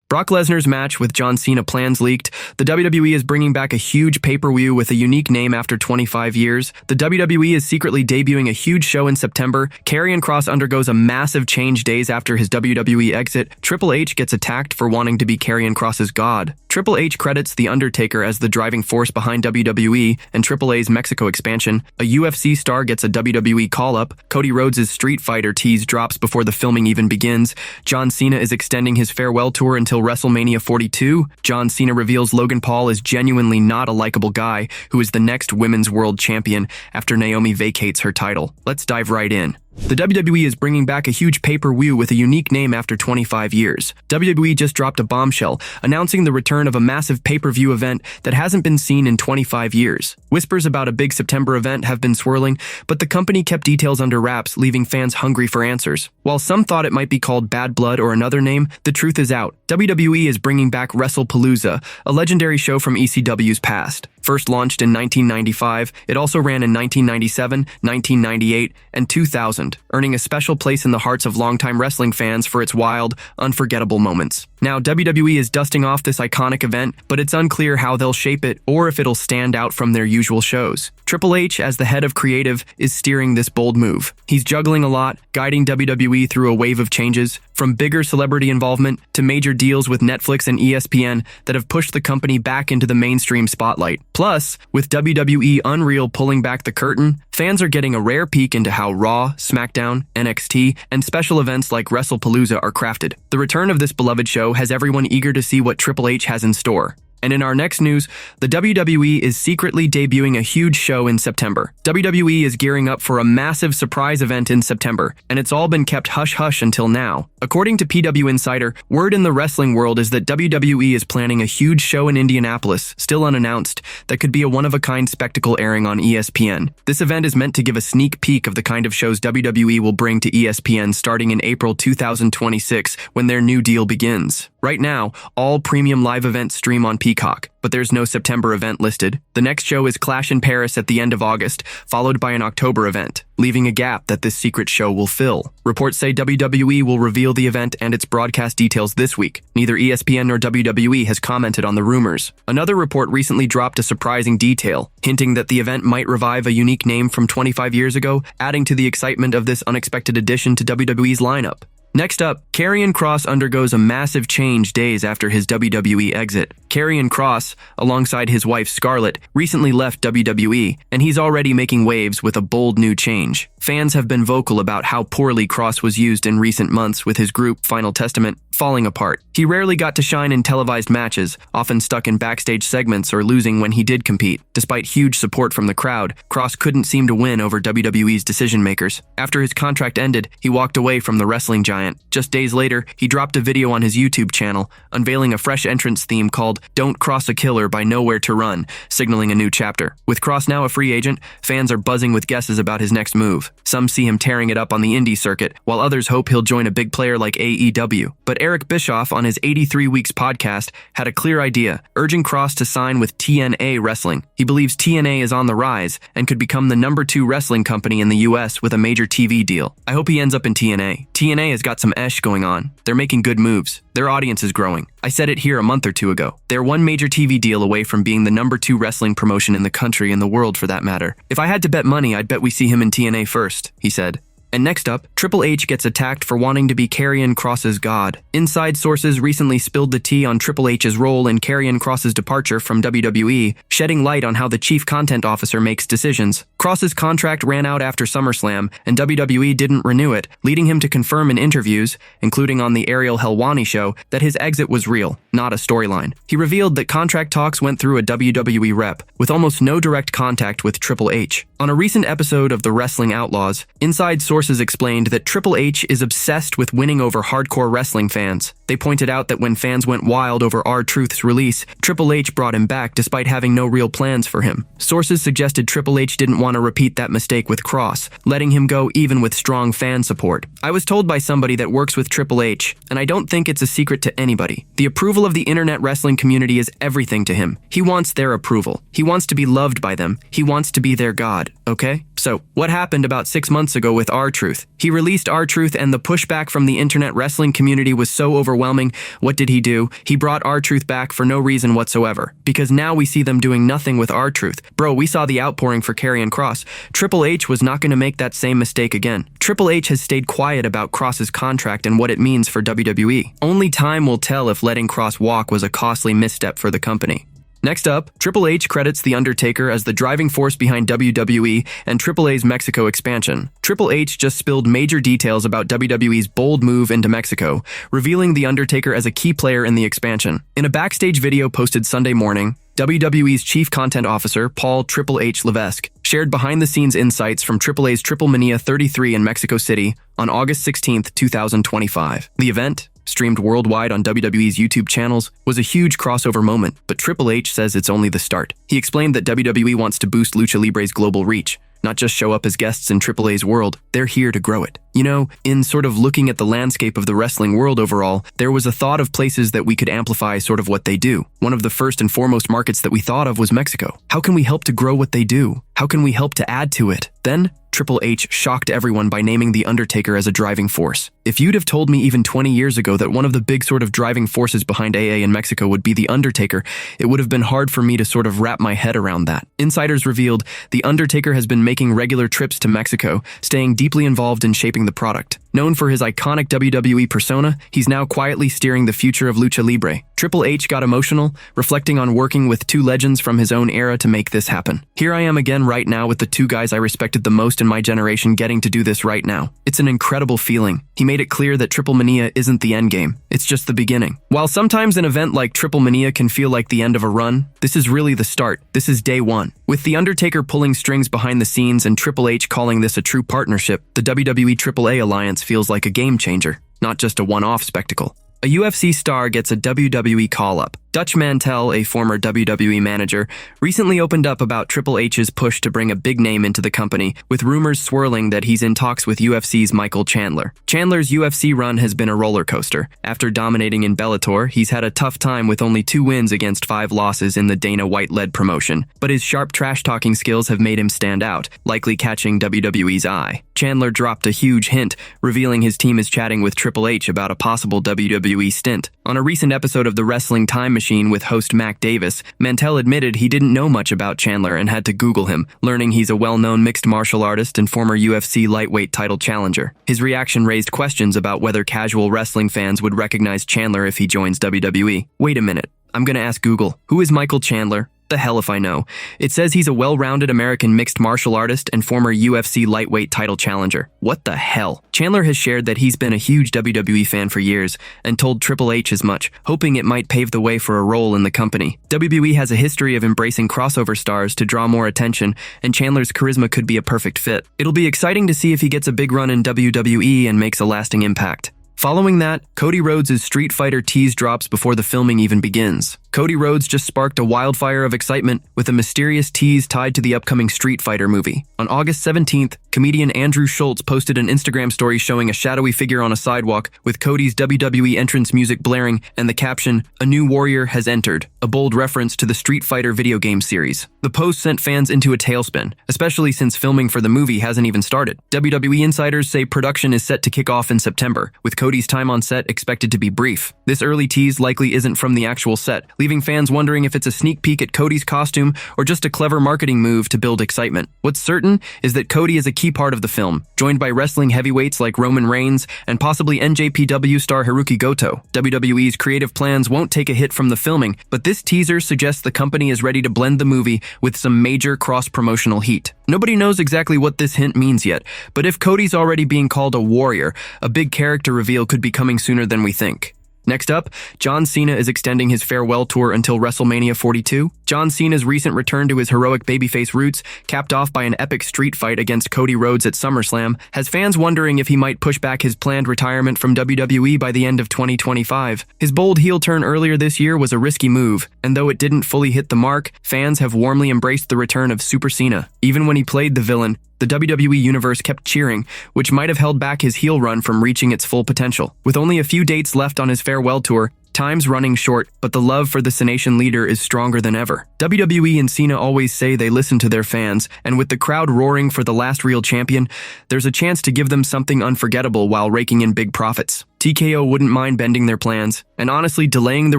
Brock Lesnar's match with John Cena plans leaked. The WWE is bringing back a huge pay-per-wiew with a unique name after 25 years. The WWE is secretly debuting a huge show in September. Karrion Kross undergoes a massive change days after his WWE exit. Triple H gets attacked for wanting to be Karrion Kross God. Triple H credits The Undertaker as the driving force behind WWE and AAA's Mexico expansion. A UFC star gets a WWE call-up. Cody Rhodes' Street Fighter tease drops before the filming even begins. John Cena is extending his farewell tour until WrestleMania 42. John Cena reveals Logan Paul is genuinely not a likable guy who is the next women's world champion after Naomi vacates her title. Let's dive right in. The WWE is bringing back a huge pay-per-wiew with a unique name after 25 years. WWE just dropped a bombshell, announcing the return of a massive pay-per-view event that hasn't been seen in 25 years. Whispers about a big September event have been swirling, but the company kept details under wraps, leaving fans hungry for answers. While some thought it might be called Bad Blood or another name, the truth is out. WWE is bringing back WrestlePalooza, a legendary show from ECW's past. First launched in 1995, it also ran in 1997, 1998, and 2000, earning a special place in the hearts of longtime wrestling fans for its wild, unforgettable moments. Now, WWE is dusting off this iconic event, but it's unclear how they'll shape it or if it'll stand out from their usual shows. Triple H, as the head of creative, is steering this bold move. He's juggling a lot, guiding WWE through a wave of changes, from bigger celebrity involvement to major deals with Netflix and ESPN that have pushed the company back into the mainstream spotlight. Plus, with WWE Unreal pulling back the curtain, fans are getting a rare peek into how Raw, SmackDown, NXT, and special events like WrestlePalooza are crafted. The return of this beloved show has everyone eager to see what Triple H has in store. And in our next news, the WWE is secretly debuting a huge show in September. WWE is gearing up for a massive surprise event in September, and it's all been kept hush-hush until now. According to PW Insider, word in the wrestling world is that WWE is planning a huge show in Indianapolis, still unannounced, that could be a one-of-a-kind spectacle airing on ESPN. This event is meant to give a sneak peek of the kind of shows WWE will bring to ESPN starting in April 2026, when their new deal begins. Right now, all premium live events stream on Peacock, but there's no September event listed. The next show is Clash in Paris at the end of August, followed by an October event, leaving a gap that this secret show will fill. Reports say WWE will reveal the event and its broadcast details this week. Neither ESPN nor WWE has commented on the rumors. Another report recently dropped a surprising detail, hinting that the event might revive a unique name from 25 years ago, adding to the excitement of this unexpected addition to WWE's lineup. Next up, Karrion Kross undergoes a massive change days after his WWE exit. Karrion Kross, alongside his wife Scarlett, recently left WWE, and he's already making waves with a bold new change. Fans have been vocal about how poorly Kross was used in recent months, with his group, Final Testament, falling apart. He rarely got to shine in televised matches, often stuck in backstage segments or losing when he did compete. Despite huge support from the crowd, Kross couldn't seem to win over WWE's decision-makers. After his contract ended, he walked away from the wrestling giant. Just days later, he dropped a video on his YouTube channel, unveiling a fresh entrance theme called Don't Cross a Killer by Nowhere to Run, signaling a new chapter. With Kross now a free agent, fans are buzzing with guesses about his next move. Some see him tearing it up on the indie circuit, while others hope he'll join a big player like AEW. But Eric Bischoff on his 83 Weeks podcast had a clear idea, urging Kross to sign with TNA Wrestling. He believes TNA is on the rise and could become the #2 wrestling company in the US with a major TV deal. I hope he ends up in TNA. TNA has got some esh going on. They're making good moves. Their audience is growing. I said it here a month or two ago. They're one major TV deal away from being the #2 wrestling promotion in the country and the world for that matter. If I had to bet money, I'd bet we see him in TNA first, he said. And next up, Triple H gets attacked for wanting to be Karrion Kross God. Inside sources recently spilled the tea on Triple H's role in Karrion Kross's departure from WWE, shedding light on how the chief content officer makes decisions. Kross's contract ran out after SummerSlam, and WWE didn't renew it, leading him to confirm in interviews, including on the Ariel Helwani show, that his exit was real, not a storyline. He revealed that contract talks went through a WWE rep, with almost no direct contact with Triple H. On a recent episode of The Wrestling Outlaws, inside sources explained that Triple H is obsessed with winning over hardcore wrestling fans. They pointed out that when fans went wild over R-Truth's release, Triple H brought him back despite having no real plans for him. Sources suggested Triple H didn't want to repeat that mistake with Kross, letting him go even with strong fan support. I was told by somebody that works with Triple H, and I don't think it's a secret to anybody. The approval of the internet wrestling community is everything to him. He wants their approval. He wants to be loved by them. He wants to be their god, okay? So, what happened about 6 months ago with R-Truth. He released R-Truth and the pushback from the internet wrestling community was so overwhelming. What did he do? He brought R-Truth back for no reason whatsoever. Because now we see them doing nothing with R-Truth. Bro, we saw the outpouring for Karrion Kross. Triple H was not going to make that same mistake again. Triple H has stayed quiet about Kross's contract and what it means for WWE. Only time will tell if letting Kross walk was a costly misstep for the company. Next up, Triple H credits The Undertaker as the driving force behind WWE and AAA's Mexico expansion. Triple H just spilled major details about WWE's bold move into Mexico, revealing The Undertaker as a key player in the expansion. In a backstage video posted Sunday morning, WWE's Chief Content Officer, Paul Triple H Levesque, shared behind-the-scenes insights from AAA's Triple Mania 33 in Mexico City on August 16, 2025. The event, streamed worldwide on WWE's YouTube channels, was a huge crossover moment, but Triple H says it's only the start. He explained that WWE wants to boost Lucha Libre's global reach, not just show up as guests in AAA's world. They're here to grow it. You know, in sort of looking at the landscape of the wrestling world overall, there was a thought of places that we could amplify sort of what they do. One of the first and foremost markets that we thought of was Mexico. How can we help to grow what they do? How can we help to add to it? Then, Triple H shocked everyone by naming The Undertaker as a driving force. If you'd have told me even 20 years ago that one of the big sort of driving forces behind AA in Mexico would be The Undertaker, it would have been hard for me to sort of wrap my head around that. Insiders revealed The Undertaker has been making regular trips to Mexico, staying deeply involved in shaping the product. Known for his iconic WWE persona, he's now quietly steering the future of Lucha Libre. Triple H got emotional, reflecting on working with two legends from his own era to make this happen. Here I am again right now with the two guys I respected the most in my generation getting to do this right now. It's an incredible feeling. He made it clear that Triple Mania isn't the endgame, it's just the beginning. While sometimes an event like Triple Mania can feel like the end of a run, this is really the start. This is day one. With The Undertaker pulling strings behind the scenes and Triple H calling this a true partnership, the WWE AAA alliance feels like a game changer, not just a one-off spectacle. A UFC star gets a WWE call-up. Dutch Mantel, a former WWE manager, recently opened up about Triple H's push to bring a big name into the company, with rumors swirling that he's in talks with UFC's Michael Chandler. Chandler's UFC run has been a roller coaster. After dominating in Bellator, he's had a tough time with only 2 wins against 5 losses in the Dana White-led promotion. But his sharp trash-talking skills have made him stand out, likely catching WWE's eye. Chandler dropped a huge hint, revealing his team is chatting with Triple H about a possible WWE stint. On a recent episode of the Wrestling Time Machine with host Mac Davis, Mantel admitted he didn't know much about Chandler and had to Google him, learning he's a well-known mixed martial artist and former UFC lightweight title challenger. His reaction raised questions about whether casual wrestling fans would recognize Chandler if he joins WWE. Wait a minute, I'm gonna ask Google, who is Michael Chandler? The hell if I know. It says he's a well-rounded American mixed martial artist and former UFC lightweight title challenger. What the hell? Chandler has shared that he's been a huge WWE fan for years and told Triple H as much, hoping it might pave the way for a role in the company. WWE has a history of embracing crossover stars to draw more attention, and Chandler's charisma could be a perfect fit. It'll be exciting to see if he gets a big run in WWE and makes a lasting impact. Following that, Cody Rhodes' Street Fighter tease drops before the filming even begins. Cody Rhodes just sparked a wildfire of excitement with a mysterious tease tied to the upcoming Street Fighter movie. On August 17th, comedian Andrew Schultz posted an Instagram story showing a shadowy figure on a sidewalk with Cody's WWE entrance music blaring and the caption, "A new warrior has entered," a bold reference to the Street Fighter video game series. The post sent fans into a tailspin, especially since filming for the movie hasn't even started. WWE insiders say production is set to kick off in September, with Cody's time on set expected to be brief. This early tease likely isn't from the actual set, leaving fans wondering if it's a sneak peek at Cody's costume or just a clever marketing move to build excitement. What's certain is that Cody is a key part of the film, joined by wrestling heavyweights like Roman Reigns and possibly NJPW star Hiroki Goto. WWE's creative plans won't take a hit from the filming, but this teaser suggests the company is ready to blend the movie with some major cross-promotional heat. Nobody knows exactly what this hint means yet, but if Cody's already being called a warrior, a big character reveal could be coming sooner than we think. Next up, John Cena is extending his farewell tour until WrestleMania 42. John Cena's recent return to his heroic babyface roots, capped off by an epic street fight against Cody Rhodes at SummerSlam, has fans wondering if he might push back his planned retirement from WWE by the end of 2025. His bold heel turn earlier this year was a risky move, and though it didn't fully hit the mark, fans have warmly embraced the return of Super Cena. Even when he played the villain, the WWE Universe kept cheering, which might have held back his heel run from reaching its full potential. With only a few dates left on his farewell tour, Time's running short, but the love for the Cenation leader is stronger than ever. WWE and Cena always say they listen to their fans, and with the crowd roaring for the last real champion, there's a chance to give them something unforgettable while raking in big profits. TKO wouldn't mind bending their plans, and honestly, delaying the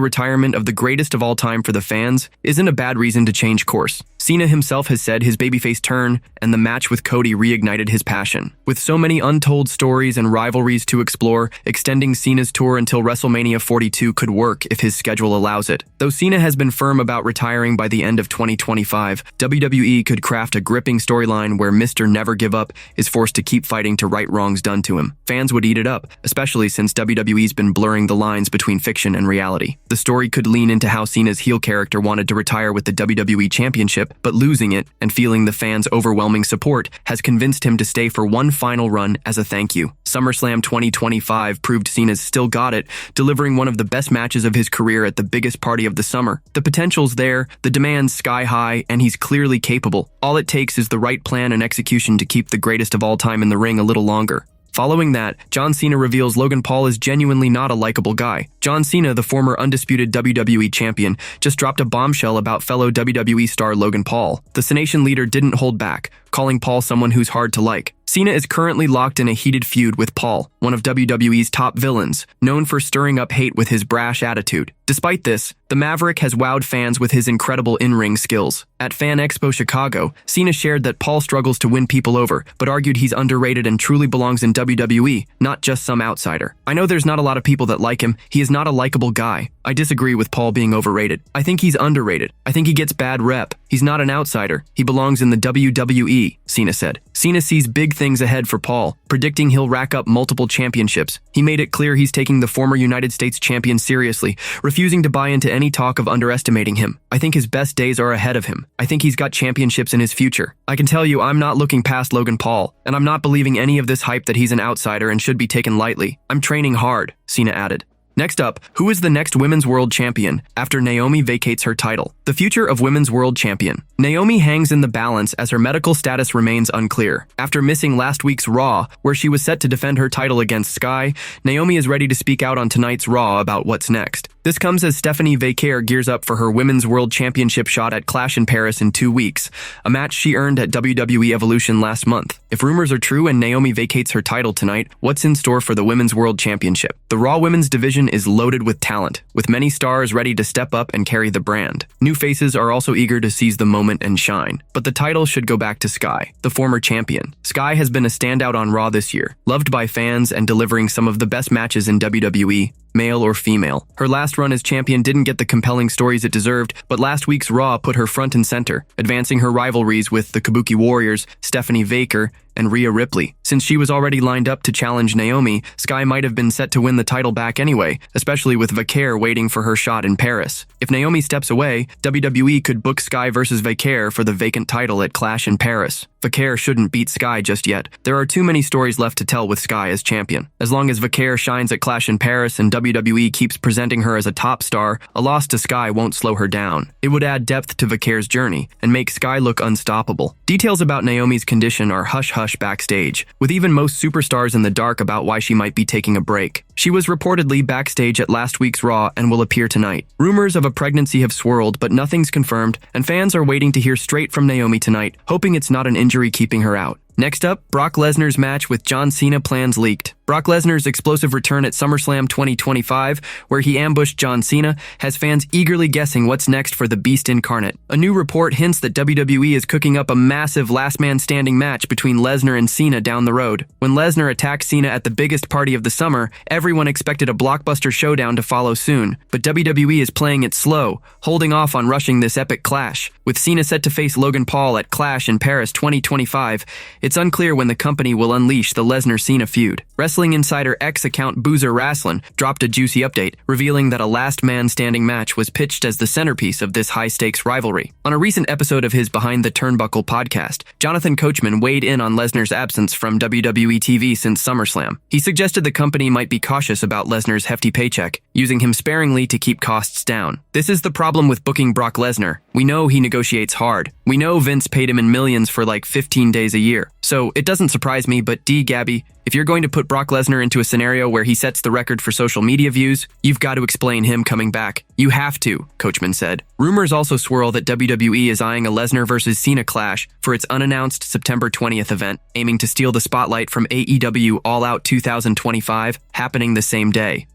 retirement of the greatest of all time for the fans isn't a bad reason to change course. Cena himself has said his babyface turn and the match with Cody reignited his passion. With so many untold stories and rivalries to explore, extending Cena's tour until WrestleMania 42 could work if his schedule allows it. Though Cena has been firm about retiring by the end of 2025, WWE could craft a gripping storyline where Mr. Never Give Up is forced to keep fighting to right wrongs done to him. Fans would eat it up, especially since WWE's been blurring the lines between fiction and reality. The story could lean into how Cena's heel character wanted to retire with the WWE Championship, but losing it and feeling the fans' overwhelming support has convinced him to stay for one final run as a thank you. SummerSlam 2025 proved Cena's still got it, delivering one of the best matches of his career at the biggest party of the summer. The potential's there, the demand's sky high, and he's clearly capable. All it takes is the right plan and execution to keep the greatest of all time in the ring a little longer. Following that, John Cena reveals Logan Paul is genuinely not a likable guy. John Cena, the former undisputed WWE champion, just dropped a bombshell about fellow WWE star Logan Paul. The Cenation leader didn't hold back, calling Paul someone who's hard to like. Cena is currently locked in a heated feud with Paul, one of WWE's top villains, known for stirring up hate with his brash attitude. Despite this, the Maverick has wowed fans with his incredible in-ring skills. At Fan Expo Chicago, Cena shared that Paul struggles to win people over, but argued he's underrated and truly belongs in WWE, not just some outsider. I know there's not a lot of people that like him. He is not a likable guy. I disagree with Paul being overrated. I think he's underrated. I think he gets bad rep. He's not an outsider. He belongs in the WWE, Cena said. Cena sees big things ahead for Paul, predicting he'll rack up multiple championships. He made it clear he's taking the former United States champion seriously, refusing to buy into any talk of underestimating him. I think his best days are ahead of him. I think he's got championships in his future. I can tell you I'm not looking past Logan Paul, and I'm not believing any of this hype that he's an outsider and should be taken lightly. I'm training hard, Cena added. Next up, who is the next Women's World Champion after Naomi vacates her title? The future of Women's World Champion. Naomi hangs in the balance as her medical status remains unclear. After missing last week's Raw, where she was set to defend her title against Sky, Naomi is ready to speak out on tonight's Raw about what's next. This comes as Stephanie Vaquer gears up for her Women's World Championship shot at Clash in Paris in 2 weeks, a match she earned at WWE Evolution last month. If rumors are true and Naomi vacates her title tonight, what's in store for the Women's World Championship? The Raw Women's division is loaded with talent, with many stars ready to step up and carry the brand. New faces are also eager to seize the moment and shine. But the title should go back to Sky, the former champion. Sky has been a standout on Raw this year, loved by fans and delivering some of the best matches in WWE, male or female. Her last run as champion didn't get the compelling stories it deserved, but last week's Raw put her front and center, advancing her rivalries with the Kabuki Warriors, Stephanie Vaquer, and Rhea Ripley. Since she was already lined up to challenge Naomi, Sky might have been set to win the title back anyway, especially with Vaquer waiting for her shot in Paris. If Naomi steps away, WWE could book Sky versus Vaquer for the vacant title at Clash in Paris. Vaquer shouldn't beat Sky just yet. There are too many stories left to tell with Sky as champion. As long as Vaquer shines at Clash in Paris and WWE keeps presenting her as a top star, a loss to Sky won't slow her down. It would add depth to Vaquer's journey and make Sky look unstoppable. Details about Naomi's condition are hush-hush backstage, with even most superstars in the dark about why she might be taking a break. She was reportedly backstage at last week's Raw and will appear tonight. Rumors of a pregnancy have swirled, but nothing's confirmed, and fans are waiting to hear straight from Naomi tonight, hoping it's not an injury keeping her out. Next up, Brock Lesnar's match with John Cena plans leaked. Brock Lesnar's explosive return at SummerSlam 2025, where he ambushed John Cena, has fans eagerly guessing what's next for the Beast incarnate. A new report hints that WWE is cooking up a massive last-man-standing match between Lesnar and Cena down the road. When Lesnar attacked Cena at the biggest party of the summer, everyone expected a blockbuster showdown to follow soon. But WWE is playing it slow, holding off on rushing this epic clash. With Cena set to face Logan Paul at Clash in Paris 2025, it's unclear when the company will unleash the Lesnar-Cena feud. Wrestling Insider X account Boozer Wrestling dropped a juicy update, revealing that a last-man-standing match was pitched as the centerpiece of this high-stakes rivalry. On a recent episode of his Behind the Turnbuckle podcast, Jonathan Coachman weighed in on Lesnar's absence from WWE TV since SummerSlam. He suggested the company might be cautious about Lesnar's hefty paycheck, using him sparingly to keep costs down. This is the problem with booking Brock Lesnar. We know he negotiates hard. We know Vince paid him in millions for like 15 days a year. So it doesn't surprise me, but Gabby, If you're going to put Brock Lesnar into a scenario where he sets the record for social media views, you've got to explain him coming back. You have to, Coachman said. Rumors also swirl that WWE is eyeing a Lesnar versus Cena clash for its unannounced September 20th event, aiming to steal the spotlight from AEW All Out 2025, happening the same day.